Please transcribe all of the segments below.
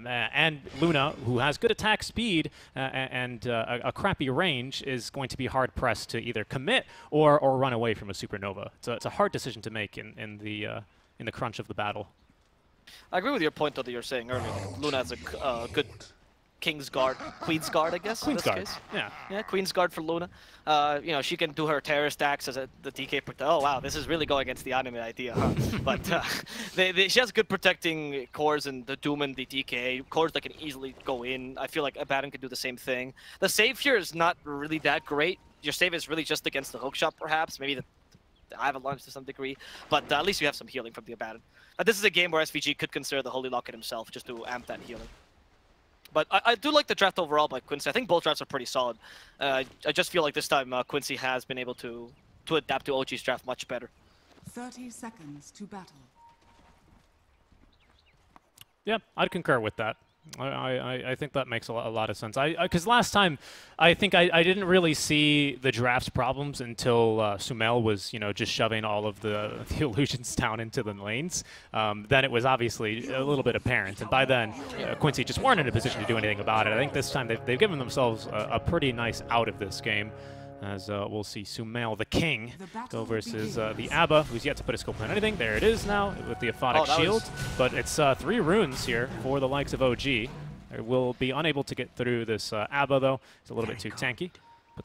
And Luna, who has good attack speed and a crappy range, is going to be hard-pressed to either commit or run away from a Supernova. It's a hard decision to make in the crunch of the battle. I agree with your point, though, that you're saying earlier. Like, Luna has a good King's Guard, Queen's Guard, I guess. Queen's Guard, case. yeah, Queen's Guard for Luna. You know, she can do her terror stacks as the DK. Oh wow, this is really going against the anime idea, huh? But she has good protecting cores in the Doom and the DK cores that can easily go in. I feel like Abaddon can do the same thing. The save here is not really that great. Your save is really just against the hookshot, perhaps. Maybe the Avalanche to some degree, but at least you have some healing from the Abaddon. This is a game where SVG could consider the Holy Locket himself just to amp that healing. But I do like the draft overall by Quincy. I think both drafts are pretty solid. I just feel like this time Quincy has been able to adapt to OG's draft much better. 30 seconds to battle. Yeah, I'd concur with that. I think that makes a lot of sense. Because last time, I think I didn't really see the draft's problems until Sumail was, just shoving all of the illusions down into the lanes. Then it was obviously a little bit apparent, and by then, Quincy just weren't in a position to do anything about it. I think this time they've given themselves a pretty nice out of this game. As we'll see Sumail, the king, go versus the Abba, who's yet to put a scope on anything. There it is now with the Aphotic Shield. But it's 3 runes here for the likes of OG. They will be unable to get through this Abba, though. It's a little bit too tanky. But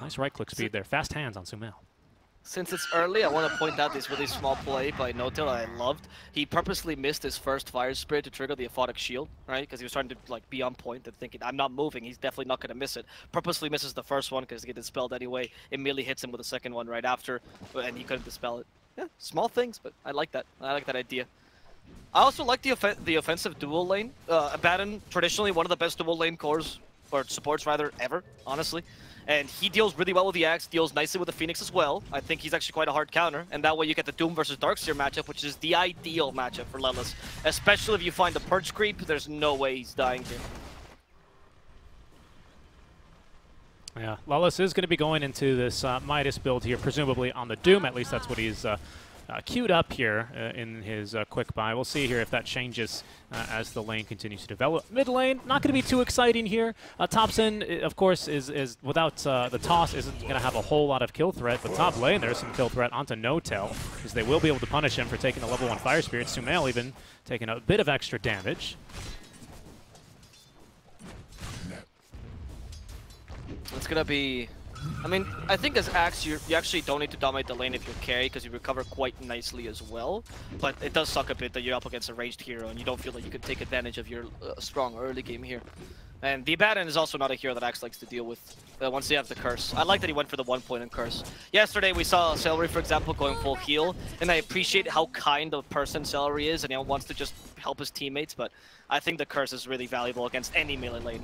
nice right-click speed there. Fast hands on Sumail. Since it's early, I want to point out this really small play by Notel I loved. He purposely missed his first Fire Spirit to trigger the Aphotic Shield, right? Because he was trying to be on point and thinking, I'm not moving, he's definitely not going to miss it. Purposely misses the first one because he gets dispelled anyway. Immediately hits him with the second one right after, and he couldn't dispel it. Yeah, small things, but I like that. I like that idea. I also like the offensive dual lane. Abaddon, traditionally one of the best dual lane cores, or supports rather, ever, honestly. And he deals really well with the Axe, deals nicely with the Phoenix as well. I think he's actually quite a hard counter, and that way you get the Doom versus Darkseer matchup, which is the ideal matchup for Lelis. Especially if you find the Purge creep, there's no way he's dying here. Yeah, Lelis is going to be going into this Midas build here, presumably on the Doom. At least that's what he's queued up here in his quick buy. We'll see here if that changes as the lane continues to develop. Mid lane, not going to be too exciting here. Thompson, of course, is without the toss, isn't going to have a whole lot of kill threat, but top lane, there's some kill threat onto Notel, because they will be able to punish him for taking the level 1 Fire Spirit. Sumail even taking a bit of extra damage. It's going to be... I mean, I think as Axe, you actually don't need to dominate the lane if you carry, because you recover quite nicely as well. But it does suck a bit that you're up against a ranged hero, and you don't feel like you can take advantage of your strong early game here. And the Abaddon is also not a hero that Axe likes to deal with once they have the Curse. I like that he went for the 1 point in Curse. Yesterday we saw Celery, for example, going full heal, and I appreciate how kind of person Celery is, and he wants to just help his teammates, but I think the Curse is really valuable against any melee lane.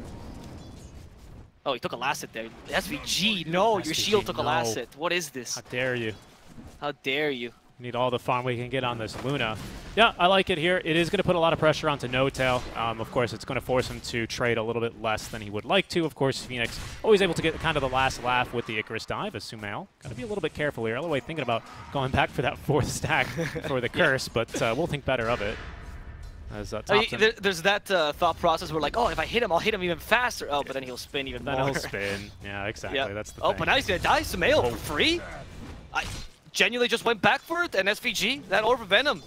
Oh, he took a last hit there. SVG, no, your shield took a last hit. What is this? How dare you? How dare you? Need all the farm we can get on this Luna. Yeah, I like it here. It is going to put a lot of pressure onto Notel. Of course, it's going to force him to trade a little bit less than he would like to. Of course, Phoenix always able to get kind of the last laugh with the Icarus dive as Sumail. Got to be a little bit careful here. Otherwise, thinking about going back for that 4th stack for the Curse, but we'll think better of it. As, there's that thought process where like, oh, if I hit him, I'll hit him even faster. Oh, but then he'll spin even more. Then he'll spin. Yeah, exactly. Yeah. That's the thing. But now he's going to die. Sumail for free? I genuinely just went back for it, and SVG, that Orb of Venom,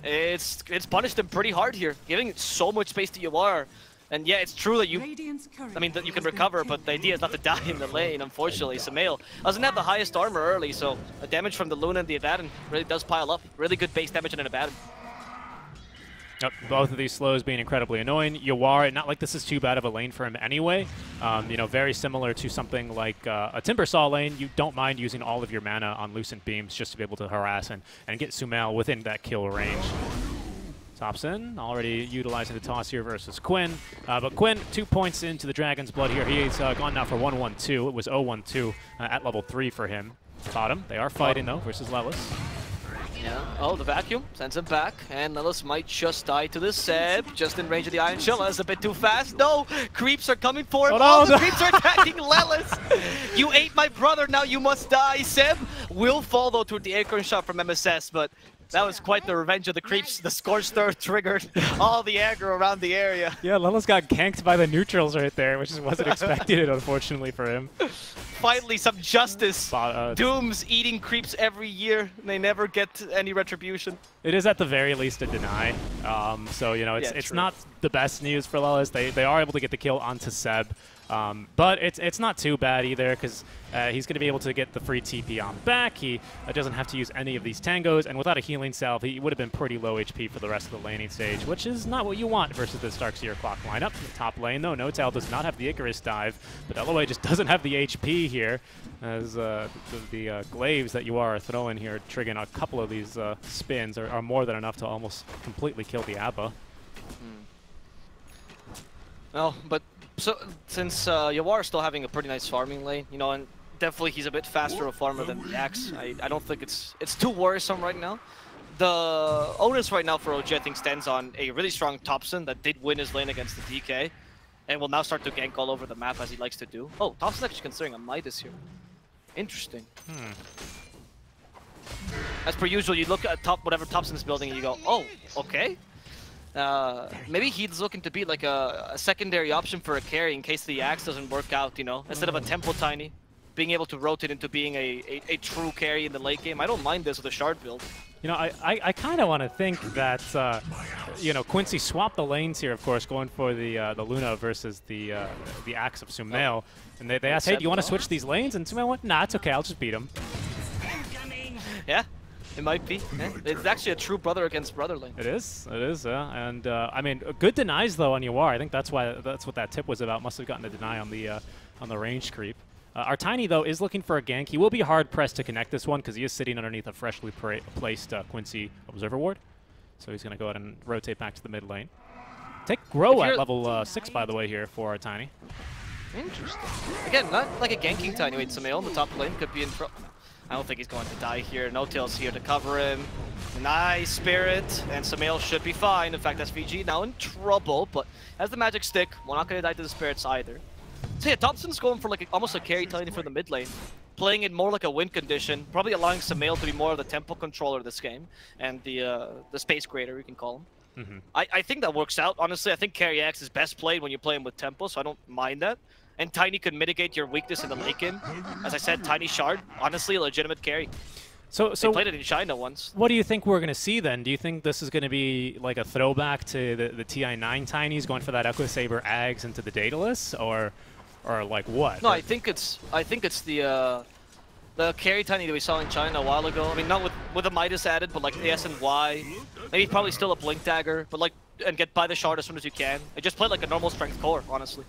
it's punished him pretty hard here, giving so much space to Yawar. And yeah, it's true that you can recover, but the idea is not to die in the lane, unfortunately. Sumail doesn't have the highest armor early, so the damage from the Luna and the Abaddon really does pile up. Really good base damage on an Abaddon. Yep, both of these slows being incredibly annoying. Yawar, not like this is too bad of a lane for him anyway. Very similar to something like a Timbersaw lane. You don't mind using all of your mana on Lucent Beams just to be able to harass and get Sumail within that kill range. Thompson already utilizing the toss here versus Quinn. But Quinn, 2 points into the Dragon's Blood here. He's gone now for 1-1-2. It was 0-1-2 at level 3 for him. Bottom, they are fighting though versus Lelis. Yeah. Oh, the vacuum sends him back, and Lelis might just die to the Seb, just in range of the Iron Shell. That's a bit too fast. No, creeps are coming for him. Oh, no, the creeps are attacking Lelis. You ate my brother, now you must die. Seb will fall though to the acorn shot from MSS, but That was quite the revenge of the creeps. The Scorched Earth triggered all the aggro around the area. Yeah, Lelos got ganked by the neutrals right there, which wasn't expected, unfortunately, for him. Finally, some justice. Doom's eating creeps every year. They never get any retribution. It is at the very least a deny. So, you know, it's not the best news for Lelos. They are able to get the kill onto Seb. But it's not too bad either, because he's going to be able to get the free TP on back. He doesn't have to use any of these tangos, and without a healing salve, he would have been pretty low HP for the rest of the laning stage, which is not what you want versus the Starkseer Clock lineup. In the top lane, though, Notail does not have the Icarus dive, but LOA just doesn't have the HP here, as the glaives that you are throwing here, triggering a couple of these spins, are more than enough to almost completely kill the Abba. Oh, but so since Yawar is still having a pretty nice farming lane, you know, and definitely he's a bit faster a farmer than the Axe. I don't think it's too worrisome right now. The onus right now for OG, I think, stands on a really strong Thompson that did win his lane against the DK, and will now start to gank all over the map as he likes to do. Oh, Thompson's actually considering a Midas here. Interesting. As per usual, you look at whatever Thompson's building and you go, oh, okay. Maybe he's looking to be like a secondary option for a carry in case the Axe doesn't work out, you know, instead of a Tempo Tiny, being able to rotate into being a true carry in the late game. I don't mind this with a Shard build. You know, I kind of want to think that, you know, Quincy swapped the lanes here, of course, going for the Luna versus the Axe of Sumail. And they asked, hey, do you want to switch these lanes? And Sumail went, nah, it's okay, I'll just beat him. Yeah. It might be. Yeah. It's actually a true brother against brother lane. It is, and I mean, good denies though on Yawar. I think that's what that tip was about. Must have gotten a deny on the range creep. Our Tiny though is looking for a gank. He will be hard pressed to connect this one because he is sitting underneath a freshly placed Quincy Observer Ward. So he's going to go ahead and rotate back to the mid lane. Take Grow at level 6 by the way here for our Tiny. Interesting. Again, not like a ganking Tiny. Wait, Sumail in the top lane could be in trouble. I don't think he's going to die here. Notail's here to cover him. Nice Spirit, and Sumail should be fine. In fact, SVG now in trouble, but has the magic stick. We're not going to die to the Spirits either. So yeah, Thompson's going for like almost a carry Tiny for the mid lane. Playing it more like a win condition, probably allowing Sumail to be more of the tempo controller this game, and the space creator, we can call him. I think that works out, honestly. I think carry X is best played when you play him with tempo, so I don't mind that. And Tiny could mitigate your weakness in the late game. As I said, Tiny Shard, honestly, a legitimate carry. So they played it in China once. What do you think we're going to see then? Do you think this is going to be like a throwback to the TI9 Tinies going for that Echo Saber Ags into the Daedalus, or like what? No, I think it's the carry Tiny that we saw in China a while ago. I mean, not with a Midas added, but like AS and Y. Maybe probably still a Blink Dagger, but like, and get by the Shard as soon as you can. And just play like a normal strength core, honestly.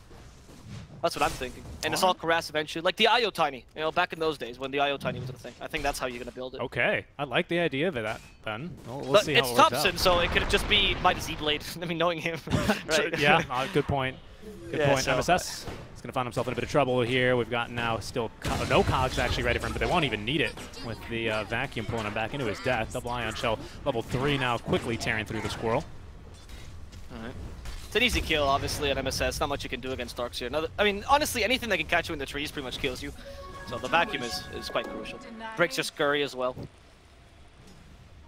That's what I'm thinking. And it's all Karass eventually. Like the IO Tiny, you know, back in those days when the IO Tiny was a thing. I think that's how you're going to build it. Okay. I like the idea of that, then. We'll see how it works out. It's Thompson, so it could just be Midas Z-Blade. I mean, knowing him. Right? Yeah, good point. Good point. So, MSS is going to find himself in a bit of trouble here. We've got now still no cogs actually ready for him, but they won't even need it with the vacuum pulling him back into his death. Double Ion Shell level 3 now, quickly tearing through the Squirrel. All right. It's an easy kill, obviously, at MSS. Not much you can do against Darkseer. I mean, honestly, anything that can catch you in the trees pretty much kills you. So the vacuum is quite crucial. Breaks your scurry as well.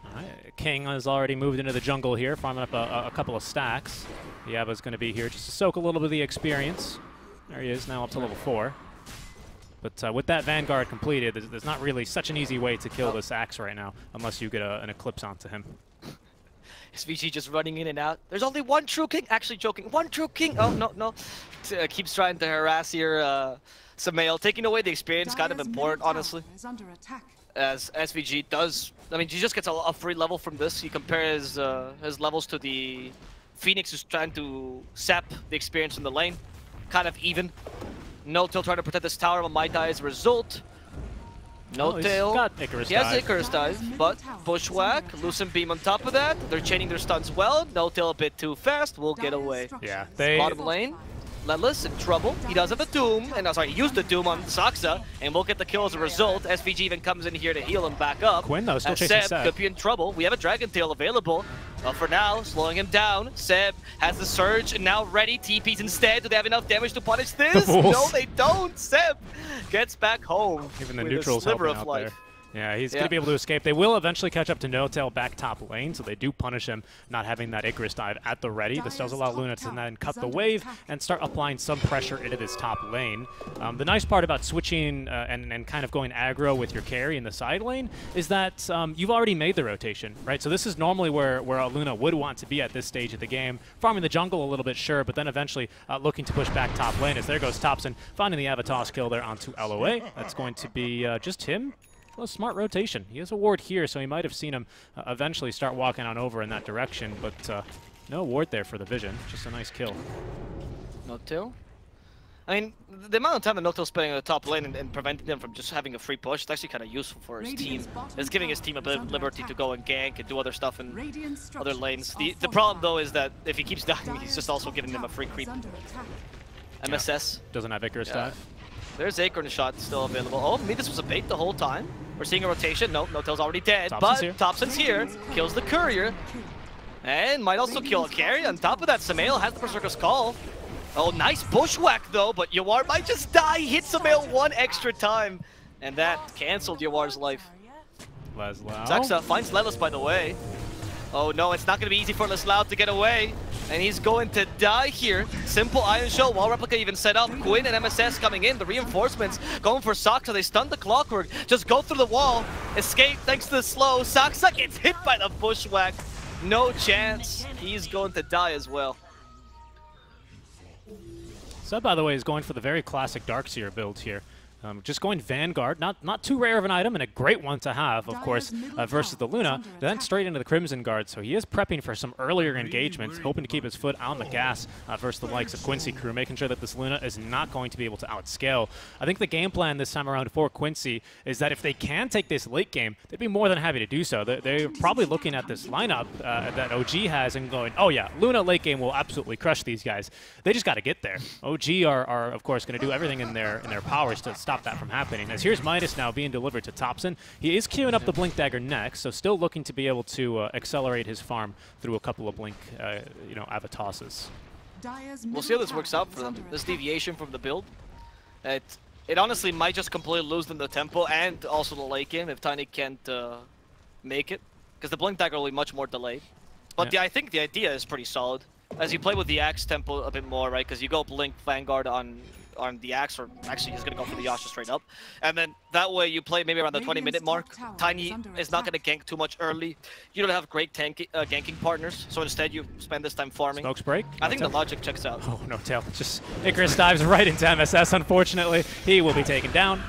Alright, King has already moved into the jungle here, farming up a couple of stacks. Yaba's going to be here just to soak a little bit of the experience. There he is, now up to level 4. But with that Vanguard completed, there's not really such an easy way to kill this Axe right now, unless you get an Eclipse onto him. SVG just running in and out. There's only one true king. Actually joking. One true king. Oh, no. Keeps trying to harass here Sumail. Taking away the experience, kind of important, honestly. As SVG does. I mean, he just gets a free level from this. You compare his levels to the Phoenix who's trying to sap the experience in the lane. Kind of even. Notail trying to protect this tower, but might die as a result. Notail. He has Icarus dive, but Bushwhack, Lucent Beam on top of that. They're chaining their stuns well. Notail a bit too fast, will get away. Yeah, bottom lane. Lelis in trouble. He does have a Doom, and he used the Doom on Saksa, and we'll get the kill as a result. SVG even comes in here to heal him back up. Quinn, though, still chasing Seb. Could be in trouble. We have a Dragon Tail available. For now, slowing him down. Seb has the Surge, and now ready. TPs instead. Do they have enough damage to punish this? No, they don't. Seb gets back home. Even the neutrals helping out there. Yeah, he's going to be able to escape. They will eventually catch up to No-Tail back top lane, so they do punish him not having that Icarus dive at the ready. This does allow Luna to then cut the wave and start applying some pressure into this top lane. The nice part about switching and kind of going aggro with your carry in the side lane is that you've already made the rotation, right? So this is normally where Luna would want to be at this stage of the game. Farming the jungle a little bit, sure, but then eventually looking to push back top lane as there goes Thompson, finding the Avatos kill there onto LOA. That's going to be just him. Well, smart rotation. He has a ward here, so he might have seen him eventually start walking on over in that direction, but no ward there for the vision. Just a nice kill. No-Tail? I mean, the amount of time that No-Tail's spending on the top lane and preventing them from just having a free push, it's actually kind of useful for his team. It's giving his team a bit of liberty to go and gank and do other stuff in other lanes. The problem, though, is that if he keeps dying, he's just also giving them a free creep. MSS. Doesn't have Icarus dive. There's Acorn shot still available. Oh, maybe this was a bait the whole time. We're seeing a rotation. No, No-Tail's already dead, Thompson's here. Kills the courier. And might also kill a carry. On top of that, Samael has the Berserker's Call. Oh, nice bushwhack though, but Yawar might just die. Hit Samael one extra time. And that canceled Yawar's life. Leslau. Zaxa finds Lelis, by the way. Oh no, it's not going to be easy for Leslau to get away. And he's going to die here. Simple Iron Show, Wall Replica even set up. Quinn and MSS coming in. The reinforcements going for Saksa. They stun the Clockwork. Just go through the wall. Escape thanks to the slow. Saksa gets hit by the bushwhack. No chance. He's going to die as well. Seb, by the way, is going for the very classic Darkseer build here. Just going Vanguard, not too rare of an item and a great one to have, of course, versus the Luna, then straight into the Crimson Guard. So he is prepping for some earlier engagements, hoping to keep his foot on the gas versus the likes of Quincy crew, making sure that this Luna is not going to be able to outscale. I think the game plan this time around for Quincy is that if they can take this late game, they'd be more than happy to do so. They're probably looking at this lineup that OG has and going, oh yeah, Luna late game will absolutely crush these guys. They just got to get there. OG are of course, going to do everything in their powers to stop that from happening. As here's Midas now being delivered to Thompson. He is queuing up the Blink Dagger next, so still looking to be able to accelerate his farm through a couple of Blink, Avatosses. We'll see how this works out for them. This deviation from the build, it honestly might just completely lose them the tempo and also the late game if Tiny can't make it, because the Blink Dagger will be much more delayed. But I think the idea is pretty solid. As you play with the Axe tempo a bit more, right? Because you go Blink Vanguard on the Axe, or actually he's going to go for the Yasha straight up. And then that way you play maybe around the 20-minute mark. Tiny is not going to gank too much early. You don't have great ganking partners, so instead you spend this time farming. Smokes break. I think the logic checks out. Oh, No-Tail. Just Icarus dives right into MSS, unfortunately. He will be taken down.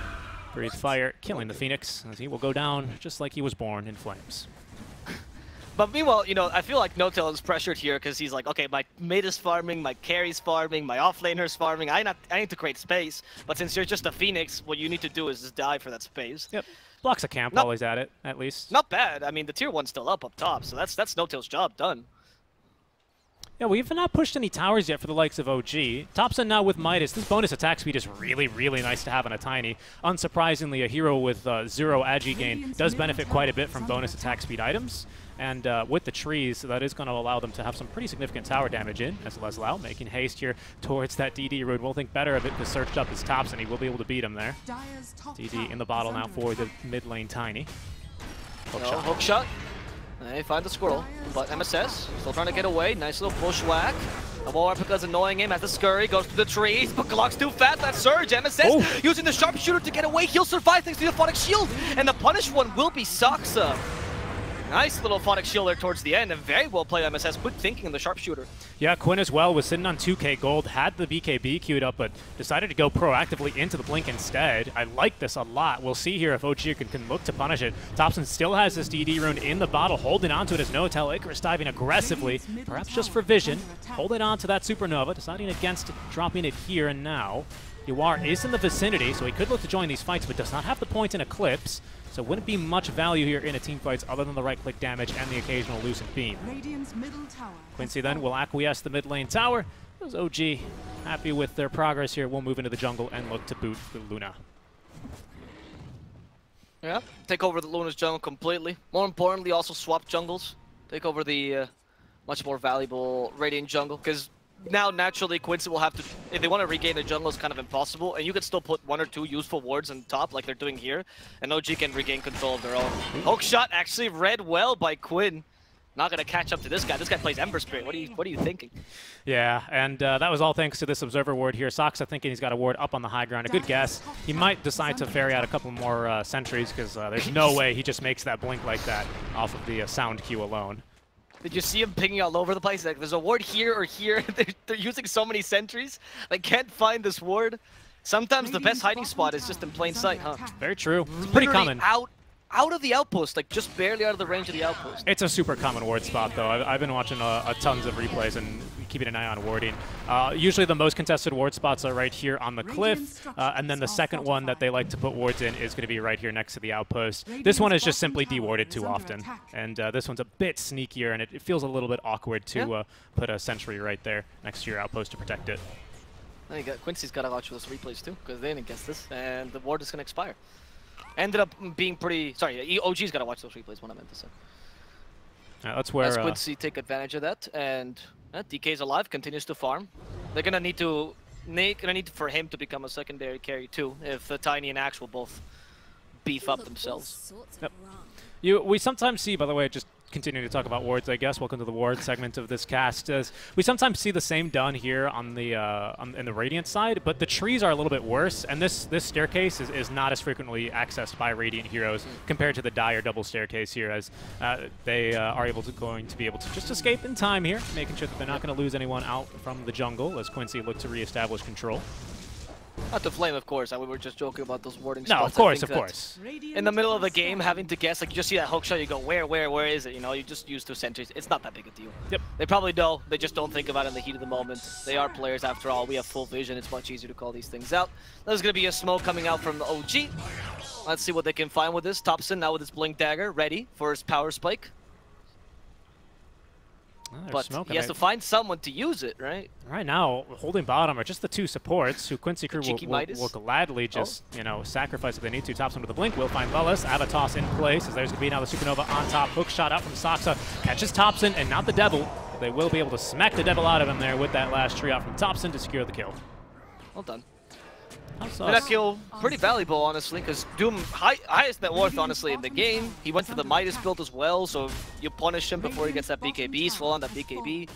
Breathe fire, killing the Phoenix, as he will go down just like he was born in flames. But meanwhile, I feel like No-Tail is pressured here because he's like, okay, my mid is farming, my carry's farming, my offlaner is farming. I need to create space. But since you're just a Phoenix, what you need to do is just die for that space. Yep. Blocks a camp while he's at it, at least. Not bad. I mean, the tier 1's still up top, so that's No-Tail's job done. Yeah, we've not pushed any towers yet for the likes of OG. Thompson now with Midas. This bonus attack speed is really, really nice to have on a Tiny. Unsurprisingly, a hero with 0 agi gain does benefit quite a bit from bonus attack speed items. And with the trees, that is going to allow them to have some pretty significant tower damage in, as Leslau making haste here towards that DD rune. We'll think better of it because searched up his tops, and he will be able to beat him there. DD in the bottle now for the mid lane Tiny. Hook shot. They find the squirrel, but MSS still trying to get away. Nice little bushwhack. The wall replica's annoying him as the scurry goes through the trees, but Glock's too fast. That surge, MSS using the sharpshooter to get away. He'll survive thanks to the Phonic Shield, and the punished one will be Saksa. Nice little Phonic Shield there towards the end, and very well played MSS. Good thinking in the sharpshooter. Yeah, Quinn as well was sitting on 2k gold, had the BKB queued up, but decided to go proactively into the Blink instead. I like this a lot. We'll see here if OG can look to punish it. Thompson still has this DD rune in the bottle, holding onto it as No-Tail. Icarus diving aggressively, perhaps just for vision. Holding on to that Supernova, deciding against dropping it here and now. Yawar is in the vicinity, so he could look to join these fights, but does not have the point in Eclipse. So wouldn't be much value here in a team fights other than the right-click damage and the occasional Lucent Beam. Quincy then will acquiesce the mid lane tower. Those OG happy with their progress here. We'll move into the jungle and look to boot the Luna. Yeah, take over the Luna's jungle completely. More importantly, also swap jungles. Take over the much more valuable Radiant jungle, because now naturally Quincy will have to, if they want to regain the jungle, it's kind of impossible, and you could still put 1 or 2 useful wards on top like they're doing here, and OG can regain control of their own. Hook shot actually read well by Quinn. Not gonna catch up to this guy. This guy plays Ember Spirit. What are you thinking? Yeah, and that was all thanks to this Observer ward here. Saksa thinking he's got a ward up on the high ground. A good guess. He might decide to ferry out a couple more sentries because there's no way he just makes that blink like that off of the sound cue alone. Did you see him pinging all over the place? Like, there's a ward here or here. They're using so many sentries. They can't find this ward. Sometimes the best hiding spot is just in plain sight, huh? Very true. It's pretty common. Out of the outpost, like just barely out of the range of the outpost. It's a super common ward spot, though. I've been watching a tons of replays and keeping an eye on warding. Usually the most contested ward spots are right here on the cliff, and then the second one that they like to put wards in is going to be right here next to the outpost. This one is just simply dewarded too often, and this one's a bit sneakier, and it feels a little bit awkward to put a sentry right there next to your outpost to protect it. I think Quincy's got to watch those replays too, because they didn't guess this, and the ward is going to expire. Ended up being pretty... Sorry, OG's got to watch those replays, what I meant to say. That's where... Quincy take advantage of that, and DK's alive, continues to farm. They're going to need to... for him to become a secondary carry too, if the Tiny and Axe will both beef up themselves. Yep. We sometimes see, by the way, just continuing to talk about wards, I guess. Welcome to the ward segment of this cast. We sometimes see the same done here on the in the Radiant side, but the trees are a little bit worse, and this staircase is not as frequently accessed by Radiant heroes compared to the Dire double staircase here, as they are going to be able to just escape in time here, making sure that they're not going to lose anyone out from the jungle as Quincy look to reestablish control. Not to flame, of course. We were just joking about those warding spots. No, of course. In the middle of the game, having to guess, like you just see that hook shot, you go, where is it? You know, you just use 2 sentries. It's not that big a deal. Yep. They probably know. They just don't think about it in the heat of the moment. They are players after all. We have full vision. It's much easier to call these things out. There's going to be a smoke coming out from the OG. Let's see what they can find with this. Thompson now with his Blink Dagger, ready for his power spike. But he has to find someone to use it, right? Right now, holding bottom are just the 2 supports who Quincy crew will gladly just, you know, sacrifice if they need to. Thompson with the blink will find Lelis. Avatos in place as there's going to be now the Supernova on top. Hook shot out from Saksa. Catches Thompson and not the Devil. They will be able to smack the Devil out of him there with that last tree out from Thompson to secure the kill. Well done. That kill pretty valuable, honestly, because Doom, highest net worth, honestly, in the game. He went for the Midas build as well, so you punish him before he gets that BKB. He's full on that BKB.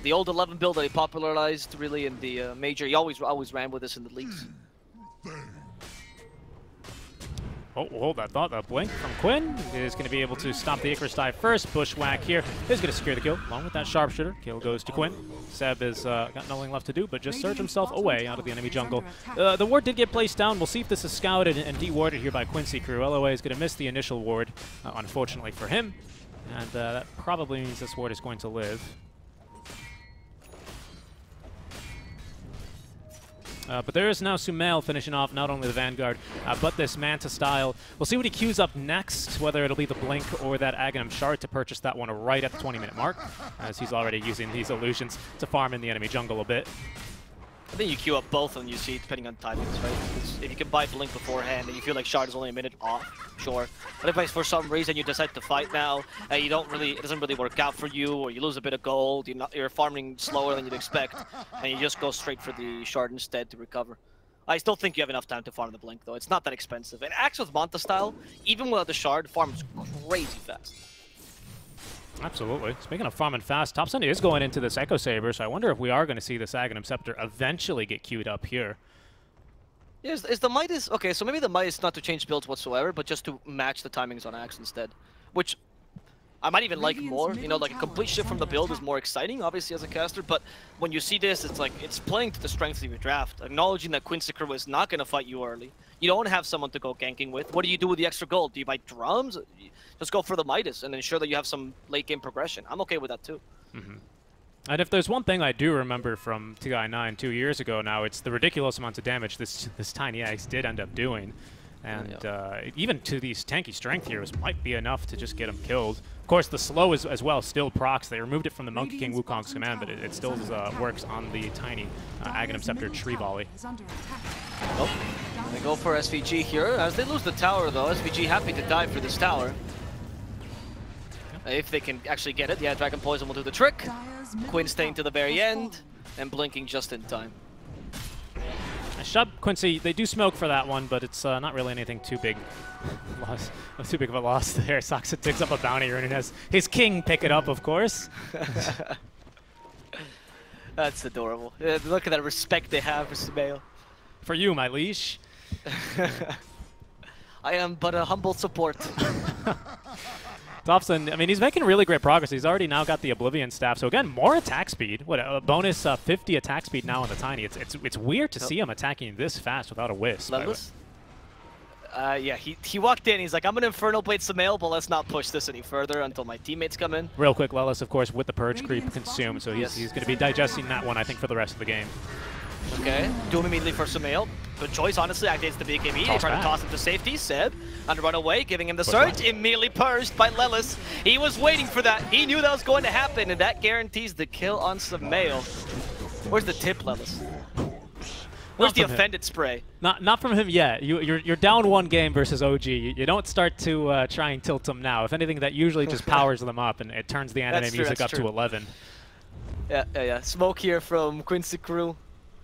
The old 11 build that he popularized, really, in the major. He always ran with this in the leagues. Oh, hold that thought. That blink from Quinn is going to be able to stop the Icarus dive first. Bushwhack here is going to secure the kill, along with that sharpshooter. Kill goes to Quinn. Seb has got nothing left to do, but just surge himself away out of the enemy jungle. The ward did get placed down. We'll see if this is scouted and de-warded here by Quincy crew. LOA is going to miss the initial ward, unfortunately for him. And that probably means this ward is going to live. But there is now Sumail finishing off not only the Vanguard, but this Manta style. We'll see what he queues up next, whether it'll be the Blink or that Aghanim Shard to purchase that one right at the 20-minute mark, as he's already using these illusions to farm in the enemy jungle a bit. I think you queue up both and you see, depending on timings, right? If you can buy Blink beforehand and you feel like Shard is only a minute off, sure. But if for some reason you decide to fight now and it doesn't really work out for you, or you lose a bit of gold, you're farming slower than you'd expect, and you just go straight for the Shard instead to recover. I still think you have enough time to farm the Blink, though. It's not that expensive. And Axe with Manta style, even without the Shard, farms crazy fast. Absolutely. Speaking of farming fast, Thompson is going into this Echo Saber, so I wonder if we are going to see this Aghanim Scepter eventually get queued up here. Is the Midas... Okay, so maybe the Midas not to change builds whatsoever, but just to match the timings on Axe instead. Which I might even like more. You know, like a complete shift from the build is more exciting, obviously, as a caster, but when you see this, it's like, it's playing to the strength of your draft, acknowledging that Quincy crew is not going to fight you early. You don't have someone to go ganking with. What do you do with the extra gold? Do you buy drums? Just go for the Midas and ensure that you have some late game progression. I'm okay with that too. Mm-hmm. And if there's one thing I do remember from TI9 2 years ago now, it's the ridiculous amounts of damage this Tiny Axe did end up doing. And even to these tanky strength heroes might be enough to just get them killed. Of course, the slow is as well still procs. They removed it from the Monkey King Wukong's command, but it still works on the tiny Aghanim Scepter tree volley. Oh, they go for SVG here. As they lose the tower, though, SVG happy to die for this tower. If they can actually get it. Yeah, Dragon Poison will do the trick. Quinn staying to the very end and blinking just in time. Shub, Quincy, they do smoke for that one, but it's not really anything too big. Too big of a loss there. Soxa digs up a bounty rune and has his king pick it up, of course. That's adorable. Look at that respect they have for Sumail. For you, my liege. I am but a humble support. Thompson, I mean, he's making really great progress. He's already now got the Oblivion staff. So again, more attack speed. What a bonus 50 attack speed now on the Tiny. It's weird to see him attacking this fast without a wisp. Yeah, he walked in. He's like, I'm gonna Infernal Blade Sumail, but let's not push this any further until my teammates come in. Real quick, Lelis, of course, with the Purge creep consumed, so he's going to be digesting that one, I think, for the rest of the game. Okay, Doom immediately for Sumail. Good choice, honestly, activates the BKB. They try to toss him to safety. Seb, on the run away, giving him the surge. Immediately purged by Lelis. He was waiting for that. He knew that was going to happen, and that guarantees the kill on Sumail. Where's the tip, Lelis? Where's the offended spray? Not from him yet. You're down one game versus OG. You don't start to try and tilt them now. If anything, that usually just powers them up, and it turns the anime music up to 11. Yeah. Smoke here from Quincy crew.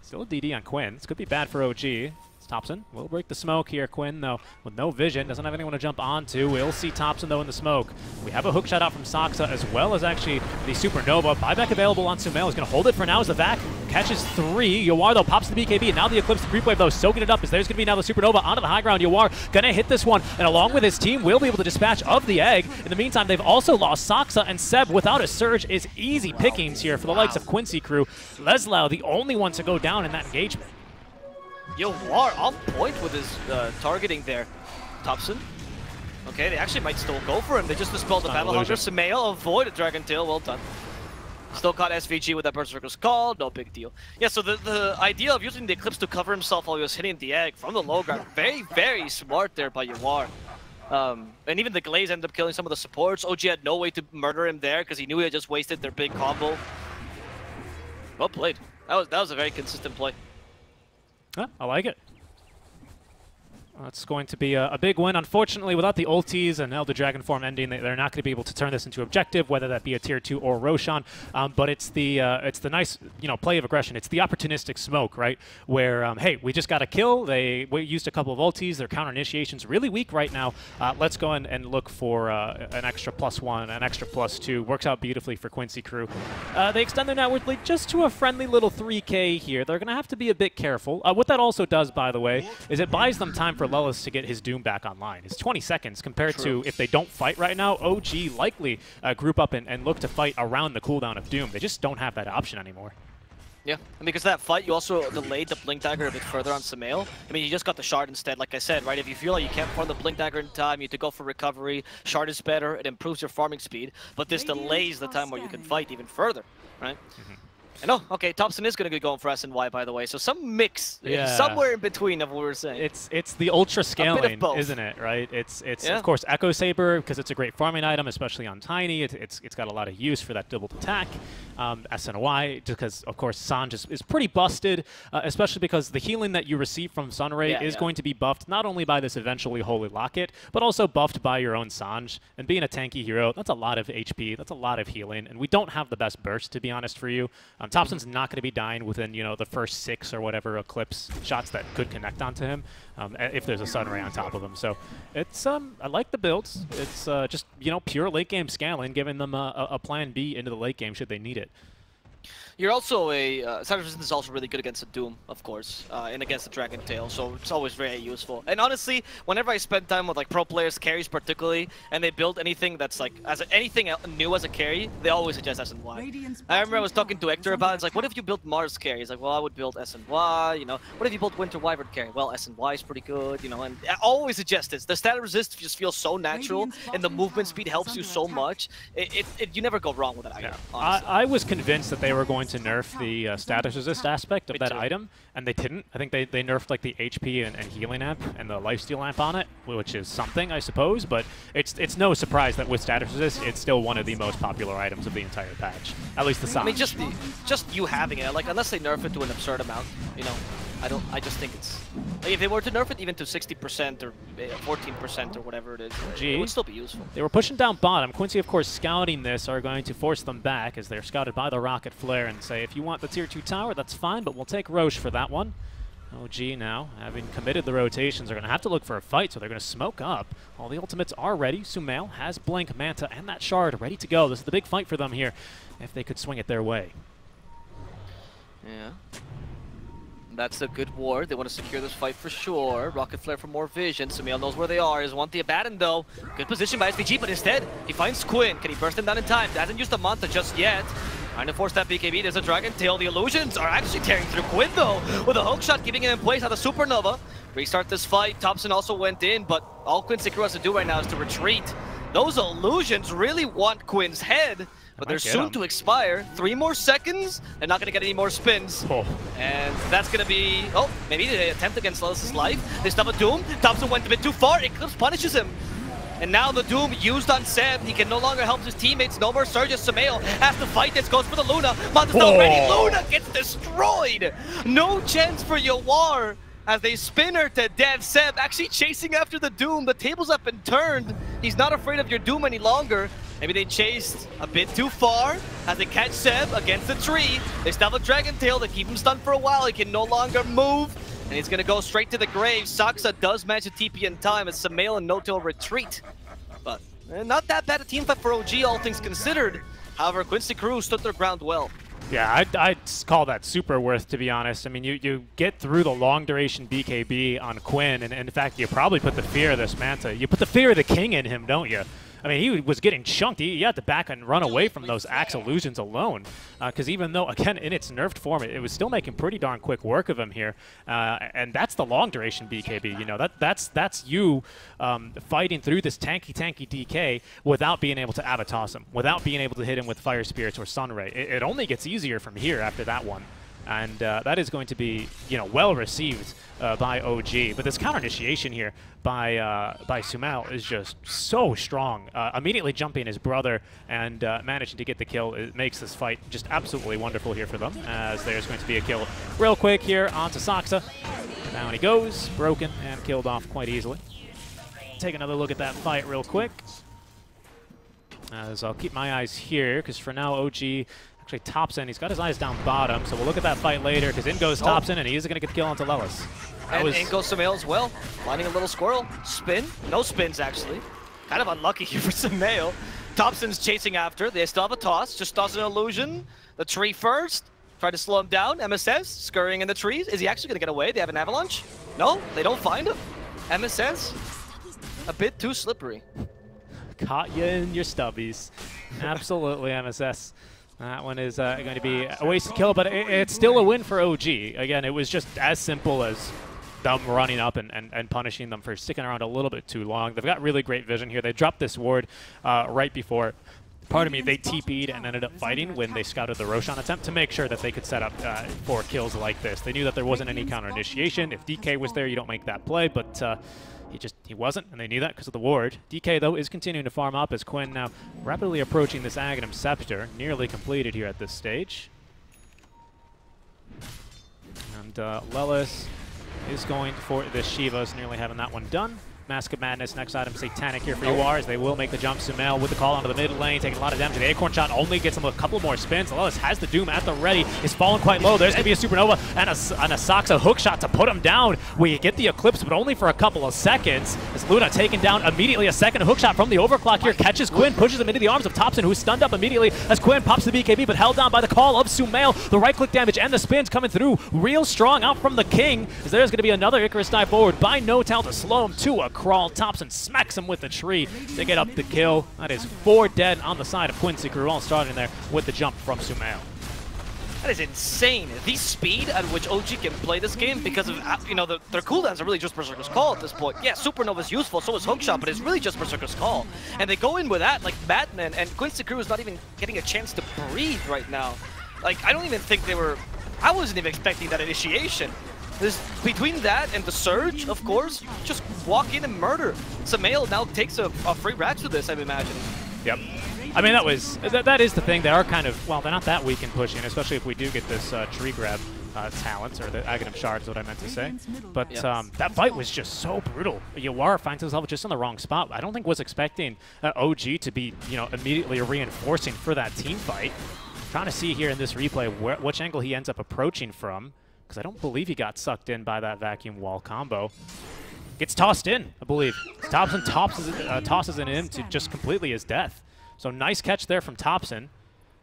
Still a DD on Quinn. This could be bad for OG. Thompson will break the smoke here. Quinn, though, with no vision, doesn't have anyone to jump onto. We'll see Thompson, though, in the smoke. We have a hook shot out from Soxa, as well as actually the Supernova. Buyback available on Sumail. He's going to hold it for now as the vac catches 3. Yawar, though, pops the BKB, and now the Eclipse creep wave, though, soaking it up, as there's going to be now the Supernova onto the high ground. Yawar going to hit this one, and along with his team, will be able to dispatch of the egg. In the meantime, they've also lost Soxa, and Seb, without a surge, is easy pickings here for the likes of Quincy crew. Leslau, the only one to go down in that engagement. Yawar on point with his targeting there. Thompson. Okay, they actually might still go for him. They just dispelled the Battle Hunger. Sumail avoid a Dragon Tail. Well done. Still caught SVG with that Berserker's Call. No big deal. Yeah, so the idea of using the Eclipse to cover himself while he was hitting the egg from the low ground, very, very smart there by Yawar. And even the Glaze ended up killing some of the supports. OG had no way to murder him there because he knew he had just wasted their big combo. Well played. That was a very consistent play. Yeah, I like it. It's going to be a big win. Unfortunately, without the ultis and Elder Dragon form ending, they're not going to be able to turn this into objective, whether that be a tier 2 or Roshan. But it's the nice play of aggression. It's the opportunistic smoke, right? Where hey, we just got a kill. We used a couple of ultis. Their counter initiation's really weak right now. Let's go and look for an extra +1, an extra +2. Works out beautifully for Quincy crew. They extend their network lead just to a friendly little 3K here. They're going to have to be a bit careful. What that also does, by the way, is it buys them time for Lelis to get his Doom back online. It's 20 seconds compared to if they don't fight right now, OG likely group up and look to fight around the cooldown of Doom. They just don't have that option anymore. Yeah, and because of that fight, you also delayed the Blink Dagger a bit further on Sumail. I mean, you just got the Shard instead, like I said, right? If you feel like you can't farm the Blink Dagger in time, you need to go for recovery. Shard is better, it improves your farming speed, but this delays the time where you can fight even further, right? And oh, okay, Thompson is going to be going for SNY, by the way, so some mix, somewhere in between of what we're saying. It's the ultra scaling, isn't it, right? It's of course Echo Saber, because it's a great farming item, especially on Tiny. It's got a lot of use for that doubled attack. SNY, because of course Sanj is pretty busted, especially because the healing that you receive from Sunray is going to be buffed not only by this eventually Holy Locket, but also buffed by your own Sanj. And being a tanky hero, that's a lot of HP, that's a lot of healing, and we don't have the best burst, to be honest, for you. Thompson's not going to be dying within, the first 6 or whatever Eclipse shots that could connect onto him if there's a Sunray on top of him. So it's I like the builds. It's just pure late game scaling, giving them a plan B into the late game should they need it. You're also Standard Resistance is also really good against the Doom, of course, and against the Dragon Tail, so it's always very useful. And honestly, whenever I spend time with pro players, carries particularly, and they build anything that's anything new as a carry, they always suggest SNY. I remember I was talking to Hector about it. It's like, what if you built Mars carry? He's like, well, I would build SNY. What if you built Winter Wyvern carry? Well, SNY is pretty good. And I always suggest this. The Standard Resist just feels so natural, and the movement speed helps you so much. You never go wrong with that item. I was convinced that they were going to nerf the status resist aspect of that item, and they didn't. I think they nerfed the HP and healing amp and the lifesteal amp on it, which is something, I suppose, but it's no surprise that with status resist, it's still one of the most popular items of the entire patch. At least the size. I mean, just you having it, unless they nerf it to an absurd amount, I just think it's like if they were to nerf it even to 60% or 14% or whatever it is, it would still be useful. They were pushing down bottom. Quincy, of course, scouting this are going to force them back as they're scouted by the Rocket Flare and say, if you want the tier 2 tower, that's fine, but we'll take Roche for that one. OG now, having committed the rotations, are going to have to look for a fight, so they're going to smoke up. All the ultimates are ready. Sumail has Blink, Manta, and that Shard ready to go. This is the big fight for them here, if they could swing it their way. Yeah. That's a good ward. They want to secure this fight for sure. Rocket Flare for more vision. Sumail knows where they are. He doesn't want the Abaddon though. Good position by SVG, but instead, he finds Quinn. Can he burst him down in time? Hasn't used the Manta just yet. Trying to force that BKB. There's a Dragon Tail. The illusions are actually tearing through Quinn though, with a hook shot keeping him in place on the Supernova. Restart this fight. Thompson also went in, but all Quincy Crew has to do right now is to retreat. Those illusions really want Quinn's head, but they're soon to expire. 3 more seconds. They're not going to get any more spins. Oh. And that's going to be... Oh, maybe they attempt against Lelis' life. They stop a Doom. Thompson went a bit too far. Eclipse punishes him. And now the Doom used on Seb. He can no longer help his teammates. No more Surges. Sumail has to fight this. Goes for the Luna. Monta's still ready. Luna gets destroyed. No chance for Yawar as they spin her to death. Seb actually chasing after the Doom. The tables have been turned. He's not afraid of your Doom any longer. Maybe they chased a bit too far as they catch Seb against the tree. They still have a Dragon Tail to keep him stunned for a while. He can no longer move. And he's going to go straight to the grave. Saksa does manage to TP in time as Sumail and N0tail retreat. But not that bad a team fight for OG, all things considered. However, Quincy Crew stood their ground well. Yeah, I'd call that super worth, to be honest. I mean, you get through the long duration BKB on Quinn, and in fact, you probably put the fear of this Manta. You put the fear of the king in him, don't you? I mean, he was getting chunked. He had to back and run away from those Axe Illusions alone. Because even though, again, in its nerfed form, it was still making pretty darn quick work of him here. And that's the long duration BKB. You know, that's you fighting through this tanky DK without being able to Avatos him, without being able to hit him with Fire Spirits or Sunray. It only gets easier from here after that one. And that is going to be, you know, well received by OG. But this counter initiation here by Sumail is just so strong. Immediately jumping his brother and managing to get the kill. It makes this fight just absolutely wonderful here for them, as there's going to be a kill real quick here onto Saksa. Down he goes, broken and killed off quite easily. Take another look at that fight real quick, as I'll keep my eyes here, because for now OG actually Thompson, he's got his eyes down bottom, so we'll look at that fight later, because in goes Thompson, and he's going to get the kill onto Lelis. And in goes Sumail as well, finding a little squirrel. Spin, no spins actually. Kind of unlucky here for Sumail. Thompson's chasing after, they still have a toss, just toss an illusion. The tree first, try to slow him down. MSS scurrying in the trees. Is he actually going to get away? They have an avalanche? No, they don't find him. MSS, a bit too slippery. Caught you in your stubbies. Absolutely, MSS. That one is going to be a wasted kill, but it's still a win for OG. Again, it was just as simple as them running up and punishing them for sticking around a little bit too long. They've got really great vision here. They dropped this ward right before. Pardon me, they TP'd and ended up fighting when they scouted the Roshan attempt to make sure that they could set up for kills like this. They knew that there wasn't any counter initiation. If DK was there, you don't make that play, but he wasn't, and they knew that because of the ward. DK, though, is continuing to farm up as Quinn now rapidly approaching this Aghanim Scepter, nearly completed here at this stage. And Lelis is going for this Shiva's, nearly having that one done. Mask of Madness, next item, Satanic here for Yawar, as they will make the jump. Sumail with the call onto the mid lane, taking a lot of damage. The Acorn Shot only gets him a couple more spins. Lelis has the Doom at the ready. He's fallen quite low. There's going to be a Supernova and a Saksa hook shot to put him down. We get the Eclipse, but only for a couple of seconds. As Luna taken down immediately. A second hook shot from the overclock here. Catches Quinn, pushes him into the arms of Thompson, who's stunned up immediately as Quinn pops the BKB, but held down by the call of Sumail. The right-click damage and the spins coming through real strong out from the King, as there's going to be another Icarus dive forward by N0tail to slow him to a crawl. Thompson smacks him with the tree to get up the kill. That is 4 dead on the side of Quincy Crew, all starting there with the jump from Sumail. That is insane. The speed at which OG can play this game, because of, you know, their cooldowns are really just Berserker's Call at this point. Yeah, Supernova's useful, so is Hookshot, but it's really just Berserker's Call. And they go in with that, like Batman, and Quincy Crew is not even getting a chance to breathe right now. Like, I don't even think they were... I wasn't even expecting that initiation. Between that and the Surge, of course, you just walk in and murder. Sumail now takes a free ratch to this, I'm imagining. Yep. I mean, that is the thing. They are kind of, well, they're not that weak in pushing, especially if we do get this tree grab talents, or the Aghanim Shard is what I meant to say. But Yes. that fight was just so brutal. Yawar finds himself just in the wrong spot. I don't think was expecting OG to be, immediately reinforcing for that team fight. Trying to see here in this replay which angle he ends up approaching from, because I don't believe he got sucked in by that vacuum wall combo. Gets tossed in, I believe. Thompson tosses it in to just completely his death. So nice catch there from Thompson.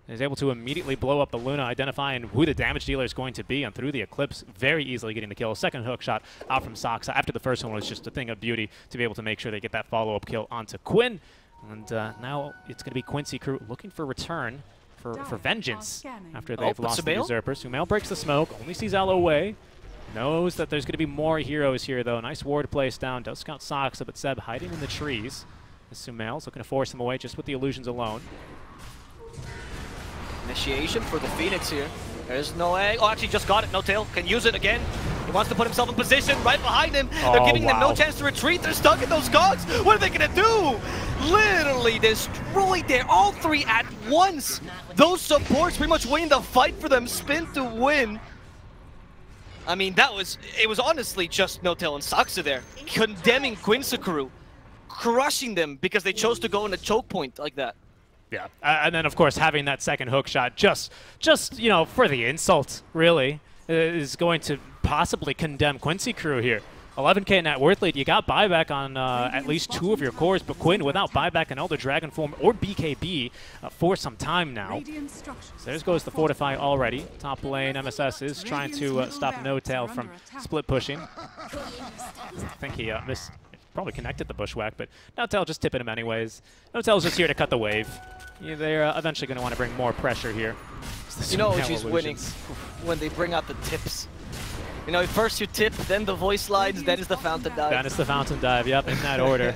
He's able to immediately blow up the Luna, identifying who the damage dealer is going to be, and through the Eclipse, very easily getting the kill. Second hook shot out from Sox after the first one was just a thing of beauty to be able to make sure they get that follow-up kill onto Quinn. And now it's going to be Quincy crew looking for return for vengeance after they've lost the Usurper. Sumail breaks the smoke, only sees Aloe away. Knows that there's going to be more heroes here, though. Nice ward placed down. Does scout Sox, but Seb hiding in the trees. Sumail's looking to force him away just with the illusions alone. Initiation for the Phoenix here. There's no egg. Oh, actually just got it. No tail. Can use it again. He wants to put himself in position right behind him. They're giving them no chance to retreat. They're stuck in those cogs. What are they going to do? Literally destroyed there. All three at once. Those supports pretty much winning the fight for them. Spin to win. I mean, it was honestly just No Tail and Saxa there. Condemning Quincy crew. Crushing them because they chose to go in a choke point like that. Yeah, and then of course having that second hook shot just for the insult, really, is going to possibly condemn Quincy crew here. 11k net worth lead. You got buyback on at least 2 of your cores, but Quinn without buyback and Elder Dragon form or BKB for some time now. So there goes the Fortify already. Top lane, MSS is trying to stop No Tail from split pushing. I think he probably connected the bushwhack, but No Tail just tipping him anyways. No Tail's just here to cut the wave. Yeah, they're eventually going to want to bring more pressure here. You know she's winning when they bring out the tips. First you tip, then the voice lines, then it's the fountain dive. Then it's the fountain dive, yep, in that order.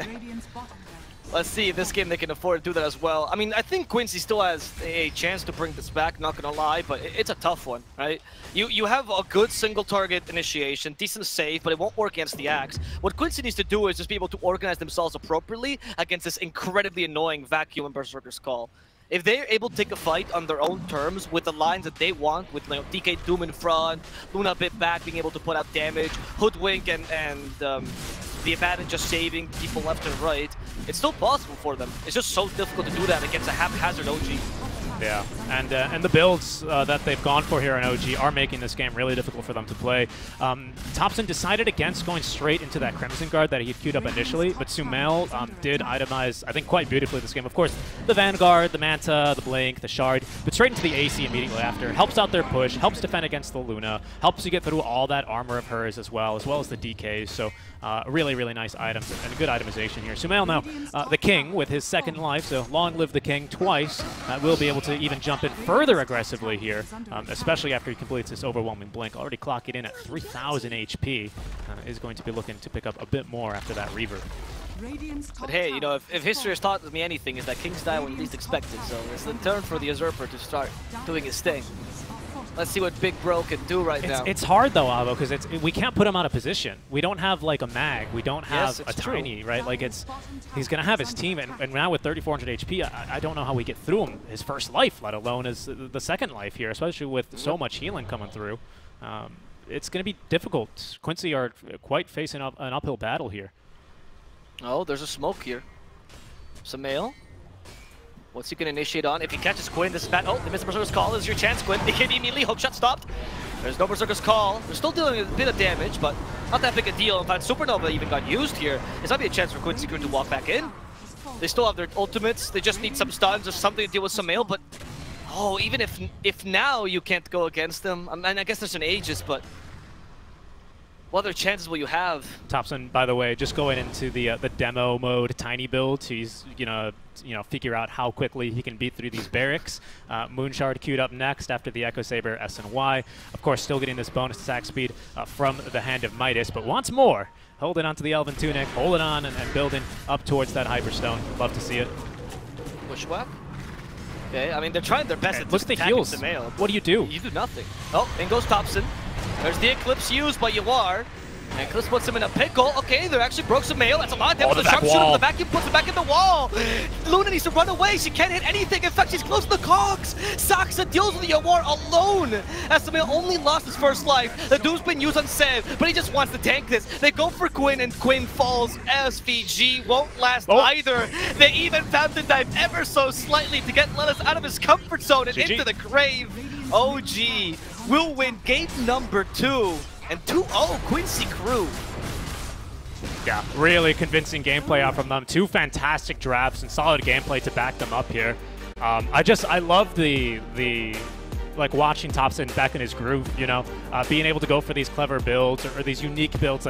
Let's see if this game they can afford to do that as well. I mean, I think Quincy still has a chance to bring this back, not gonna lie, but it's a tough one, right? You have a good single target initiation, decent save, but it won't work against the Axe. What Quincy needs to do is just be able to organize themselves appropriately against this incredibly annoying Vacuum and Berserker's Call. If they're able to take a fight on their own terms with the lines that they want, with DK Doom in front, Luna a bit back, being able to put out damage, Hoodwink and the advantage of saving people left and right, it's still possible for them. It's just so difficult to do that against a haphazard OG. Yeah, and the builds that they've gone for here in OG are making this game really difficult for them to play. Thompson decided against going straight into that Crimson Guard that he had queued up initially, but Sumail did itemize, I think, quite beautifully this game. Of course, the Vanguard, the Manta, the Blink, the Shard, but straight into the AC immediately after. Helps out their push, helps defend against the Luna, helps you get through all that armor of hers as well as the DKs. So really, really nice items and a good itemization here. Sumail now, the King with his second life, so long live the King twice. Will be able to even jump in further aggressively here, especially after he completes this overwhelming blink. Already clocking in at 3,000 HP. Is going to be looking to pick up a bit more after that Reaver. But hey, if history has taught me anything, is that kings die when you least expect it. So it's the turn for the Usurper to start doing his thing. Let's see what Big Bro can do now. It's hard though, Avo, because we can't put him out of position. We don't have like a mag. We don't have a tiny, right? Like he's gonna have his team, and now with 3,400 HP, I don't know how we get through him his first life, let alone the second life here, especially with so much healing coming through. It's gonna be difficult. Quincy are quite facing an uphill battle here. Oh, there's a smoke here. Sumail. What's he going to initiate on? If he catches Quinn, this is bad. Oh, the missed Berserker's Call is your chance, Quinn. They hit immediately. Hook shot stopped. There's no Berserker's Call. They're still dealing a bit of damage, but not that big a deal. In fact, Supernova even got used here. It's not be a chance for Quincy crew to walk back in. They still have their ultimates. They just need some stuns or something to deal with Sumail, but oh, even if now you can't go against them, I mean, I guess there's an Aegis, but what other chances will you have? Thompson, by the way, just going into the demo mode tiny build. He's figure out how quickly he can beat through these barracks. Moonshard queued up next after the Echo Saber SNY. Of course, still getting this bonus attack speed from the Hand of Midas, but once more, holding on to the Elven Tunic, holding on and building up towards that Hyperstone. Love to see it. Bushwhack. Okay, I mean, they're trying their best at look at the heals. What do? You do nothing. Oh, in goes Thompson. There's the Eclipse used by Yawar. And Clips puts him in a pickle. Okay, they actually broke some mail. That's a lot of damage. the The back sharpshooter wall. in the vacuum puts him back in the wall. Luna needs to run away. She can't hit anything. In fact, she's close to the cogs. Saxa deals with the award alone. As Samil only lost his first life. The Doom's been used on Sev, but he just wants to tank this. They go for Quinn, and Quinn falls. SVG won't last either. They even found the dive ever so slightly to get Lelis out of his comfort zone and into the grave. OG will win game number 2. And 2-0 Quincy crew. Yeah, really convincing gameplay out from them. 2 fantastic drafts and solid gameplay to back them up here. I love the like watching Topson back in his groove, you know, being able to go for these clever builds or these unique builds